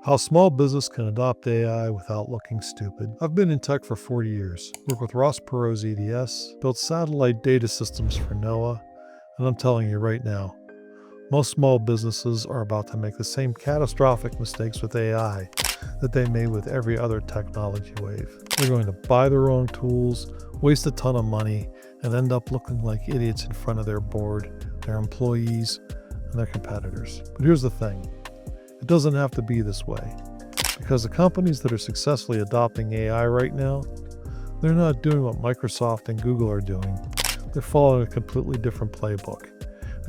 How small business can adopt AI without looking stupid. I've been in tech for 40 years, worked with Ross Perot's EDS, built satellite data systems for NOAA, and I'm telling you right now, most small businesses are about to make the same catastrophic mistakes with AI that they made with every other technology wave. They're going to buy the wrong tools, waste a ton of money, and end up looking like idiots in front of their board, their employees, and their competitors. But here's the thing. It doesn't have to be this way, because the companies that are successfully adopting AI right now, they're not doing what Microsoft and Google are doing. They're following a completely different playbook.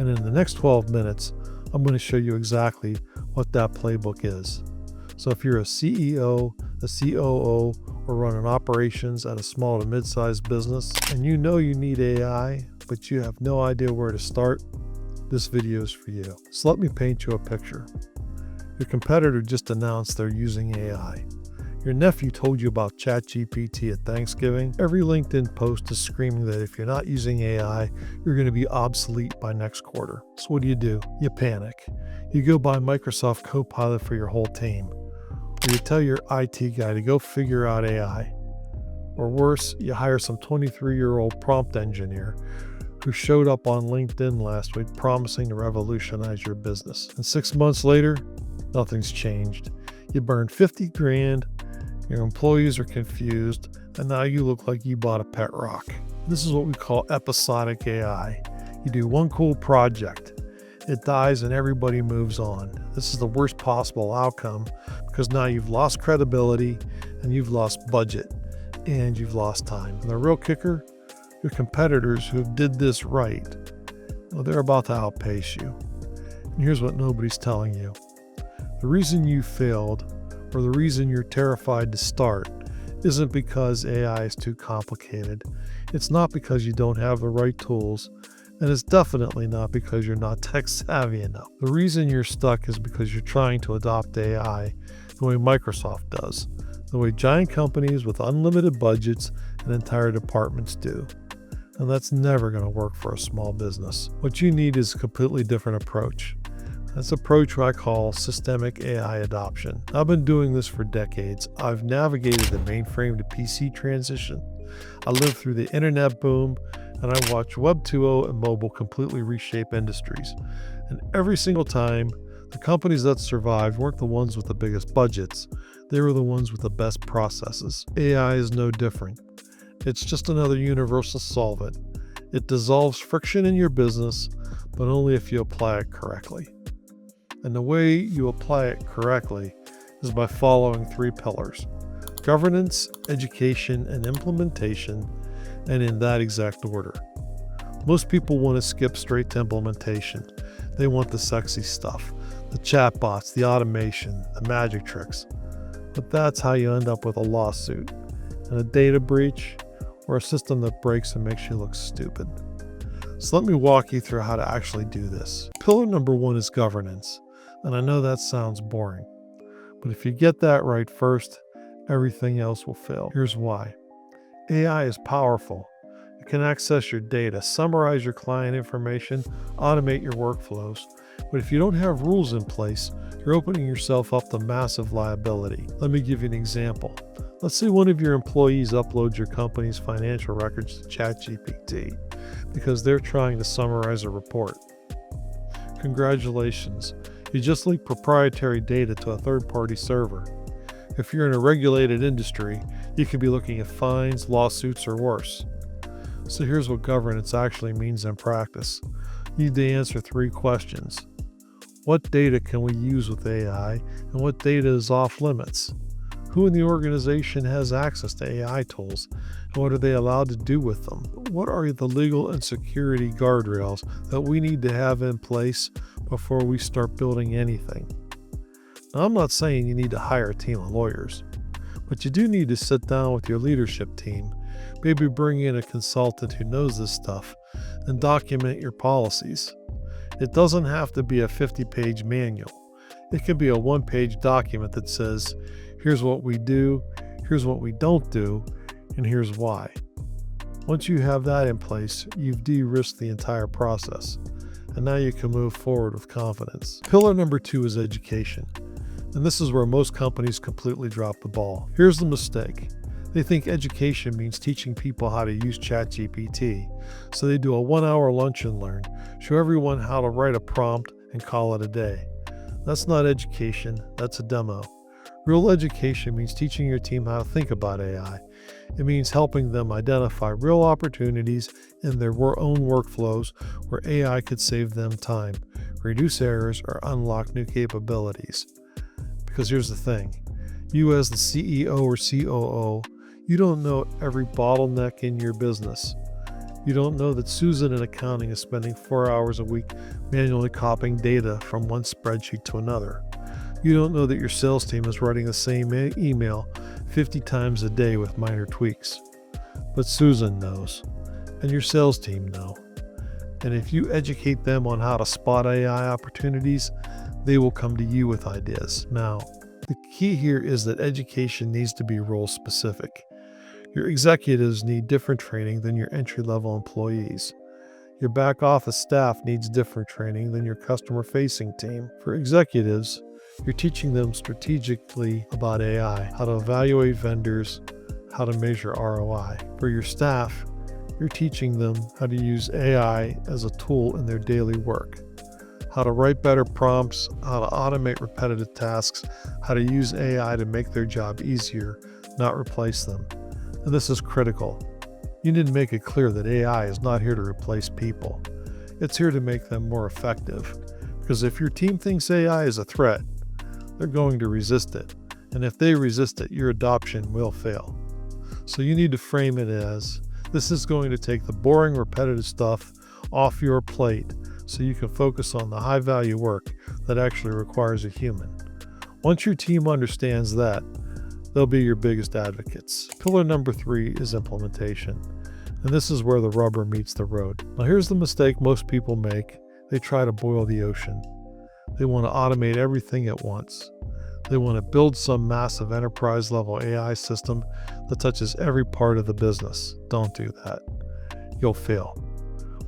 And in the next 12 minutes, I'm going to show you exactly what that playbook is. So if you're a CEO, a COO, or running operations at a small to mid-sized business, and you know you need AI, but you have no idea where to start, this video is for you. So let me paint you a picture. Your competitor just announced they're using AI. Your nephew told you about ChatGPT at Thanksgiving. Every LinkedIn post is screaming that if you're not using AI, you're going to be obsolete by next quarter. So what do? You panic. You go buy Microsoft Copilot for your whole team. Or you tell your IT guy to go figure out AI. Or worse, you hire some 23-year-old prompt engineer who showed up on LinkedIn last week promising to revolutionize your business. And 6 months later, nothing's changed. You burned 50 grand, your employees are confused, and now you look like you bought a pet rock. This is what we call episodic AI. You do one cool project, it dies and everybody moves on. This is the worst possible outcome because now you've lost credibility and you've lost budget and you've lost time. And the real kicker, your competitors who did this right, well, they're about to outpace you. And here's what nobody's telling you. The reason you failed, or the reason you're terrified to start, isn't because AI is too complicated. It's not because you don't have the right tools, and it's definitely not because you're not tech savvy enough. The reason you're stuck is because you're trying to adopt AI the way Microsoft does, the way giant companies with unlimited budgets and entire departments do. And that's never going to work for a small business. What you need is a completely different approach. That's an approach I call systemic AI adoption. I've been doing this for decades. I've navigated the mainframe to PC transition. I lived through the internet boom, and I watched Web 2.0 and mobile completely reshape industries. And every single time, the companies that survived weren't the ones with the biggest budgets. They were the ones with the best processes. AI is no different. It's just another universal solvent. It dissolves friction in your business, but only if you apply it correctly. And the way you apply it correctly is by following 3 pillars: governance, education, and implementation, and in that exact order. Most people want to skip straight to implementation. They want the sexy stuff, the chatbots, the automation, the magic tricks. But that's how you end up with a lawsuit, and a data breach, or a system that breaks and makes you look stupid. So let me walk you through how to actually do this. Pillar number 1 is governance. And I know that sounds boring, but if you get that right first, everything else will fail. Here's why. AI is powerful. It can access your data, summarize your client information, automate your workflows. But if you don't have rules in place, you're opening yourself up to massive liability. Let me give you an example. Let's say one of your employees uploads your company's financial records to ChatGPT because they're trying to summarize a report. Congratulations. You just leak proprietary data to a third-party server. If you're in a regulated industry, you could be looking at fines, lawsuits, or worse. So here's what governance actually means in practice. You need to answer 3 questions. What data can we use with AI, and what data is off limits? Who in the organization has access to AI tools, and what are they allowed to do with them? What are the legal and security guardrails that we need to have in place before we start building anything? Now, I'm not saying you need to hire a team of lawyers, but you do need to sit down with your leadership team, maybe bring in a consultant who knows this stuff, and document your policies. It doesn't have to be a 50-page manual. It can be a 1-page document that says, here's what we do, here's what we don't do, and here's why. Once you have that in place, you've de-risked the entire process, and now you can move forward with confidence. Pillar number 2 is education. And this is where most companies completely drop the ball. Here's the mistake. They think education means teaching people how to use ChatGPT. So they do a 1-hour lunch and learn, show everyone how to write a prompt, and call it a day. That's not education, that's a demo. Real education means teaching your team how to think about AI. It means helping them identify real opportunities in their own workflows where AI could save them time, reduce errors, or unlock new capabilities. Because here's the thing, you as the CEO or COO, you don't know every bottleneck in your business. You don't know that Susan in accounting is spending 4 hours a week manually copying data from one spreadsheet to another. You don't know that your sales team is writing the same email 50 times a day with minor tweaks. But Susan knows, and your sales team know. And if you educate them on how to spot AI opportunities, they will come to you with ideas. Now, the key here is that education needs to be role specific. Your executives need different training than your entry-level employees. Your back office staff needs different training than your customer-facing team. For executives, you're teaching them strategically about AI, how to evaluate vendors, how to measure ROI. For your staff, you're teaching them how to use AI as a tool in their daily work, how to write better prompts, how to automate repetitive tasks, how to use AI to make their job easier, not replace them. And this is critical. You need to make it clear that AI is not here to replace people. It's here to make them more effective. Because if your team thinks AI is a threat, they're going to resist it. And if they resist it, your adoption will fail. So you need to frame it as, this is going to take the boring, repetitive stuff off your plate so you can focus on the high-value work that actually requires a human. Once your team understands that, they'll be your biggest advocates. Pillar number 3 is implementation. And this is where the rubber meets the road. Now here's the mistake most people make. They try to boil the ocean. They want to automate everything at once. They want to build some massive enterprise-level AI system that touches every part of the business. Don't do that. You'll fail.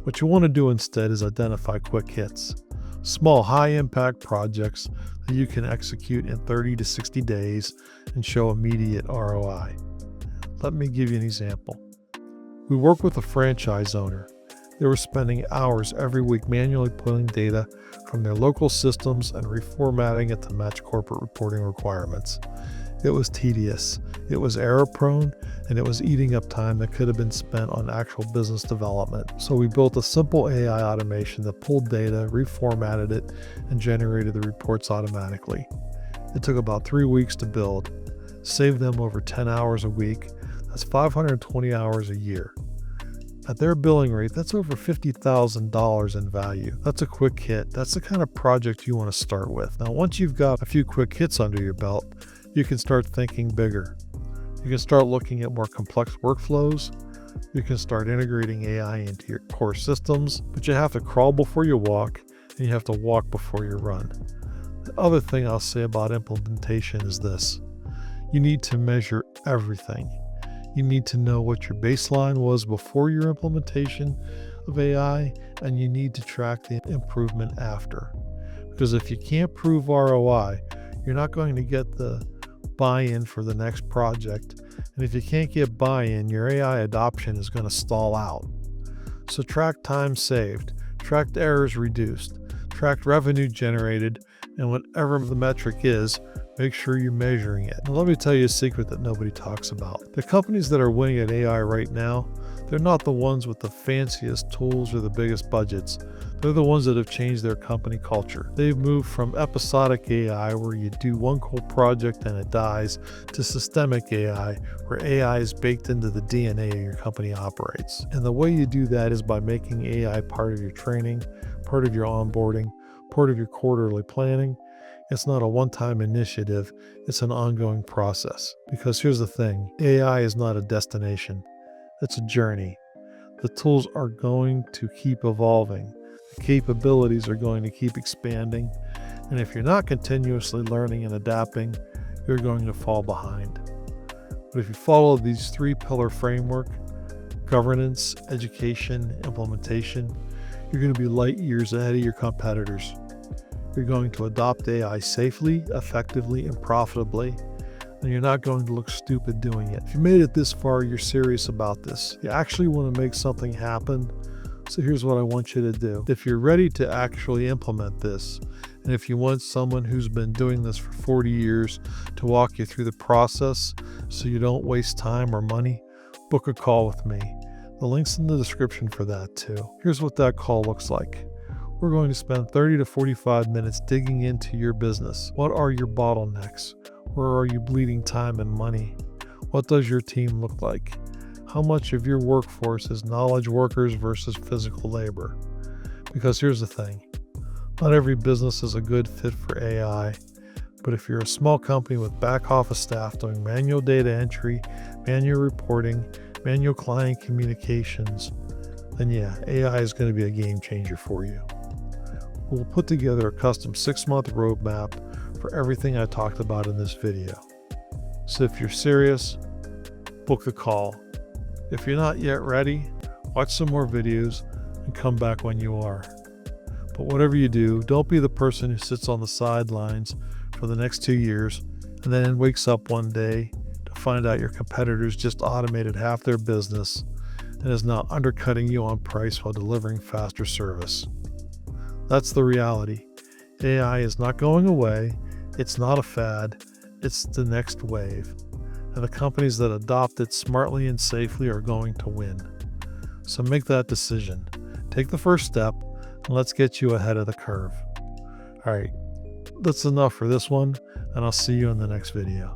What you want to do instead is identify quick hits. Small, high-impact projects that you can execute in 30 to 60 days and show immediate ROI. Let me give you an example. We work with a franchise owner. They were spending hours every week manually pulling data from their local systems and reformatting it to match corporate reporting requirements. It was tedious, it was error-prone, and it was eating up time that could have been spent on actual business development. So we built a simple AI automation that pulled data, reformatted it, and generated the reports automatically. It took about 3 weeks to build, saved them over 10 hours a week. That's 520 hours a year. At their billing rate, that's over $50,000 in value. That's a quick hit. That's the kind of project you want to start with. Now, once you've got a few quick hits under your belt, you can start thinking bigger. You can start looking at more complex workflows. You can start integrating AI into your core systems, but you have to crawl before you walk, and you have to walk before you run. The other thing I'll say about implementation is this. You need to measure everything. You need to know what your baseline was before your implementation of AI, and you need to track the improvement after. Because if you can't prove ROI, you're not going to get the buy-in for the next project. And if you can't get buy-in, your AI adoption is going to stall out. So track time saved, track errors reduced, track revenue generated, and whatever the metric is, make sure you're measuring it. Now, let me tell you a secret that nobody talks about. The companies that are winning at AI right now, they're not the ones with the fanciest tools or the biggest budgets. They're the ones that have changed their company culture. They've moved from episodic AI, where you do one cool project and it dies, to systemic AI, where AI is baked into the DNA of your company operates. And the way you do that is by making AI part of your training, part of your onboarding, part of your quarterly planning. It's not a one-time initiative, it's an ongoing process. Because here's the thing, AI is not a destination, it's a journey. The tools are going to keep evolving. The capabilities are going to keep expanding. And if you're not continuously learning and adapting, you're going to fall behind. But if you follow these 3-pillar framework, governance, education, implementation, you're going to be light years ahead of your competitors. You're going to adopt AI safely, effectively, and profitably, and you're not going to look stupid doing it. If you made it this far, you're serious about this. You actually want to make something happen. So here's what I want you to do. If you're ready to actually implement this, and if you want someone who's been doing this for 40 years to walk you through the process so you don't waste time or money, book a call with me. The link's in the description for that too. Here's what that call looks like. We're going to spend 30 to 45 minutes digging into your business. What are your bottlenecks? Where are you bleeding time and money? What does your team look like? How much of your workforce is knowledge workers versus physical labor? Because here's the thing, not every business is a good fit for AI, but if you're a small company with back office staff doing manual data entry, manual reporting, manual client communications, then yeah, AI is going to be a game changer for you. We'll put together a custom 6-month roadmap for everything I talked about in this video. So if you're serious, book the call. If you're not yet ready, watch some more videos and come back when you are. But whatever you do, don't be the person who sits on the sidelines for the next 2 years and then wakes up one day to find out your competitors just automated half their business and is now undercutting you on price while delivering faster service. That's the reality. AI is not going away. It's not a fad. It's the next wave. And the companies that adopt it smartly and safely are going to win. So make that decision. Take the first step and let's get you ahead of the curve. All right, that's enough for this one, and I'll see you in the next video.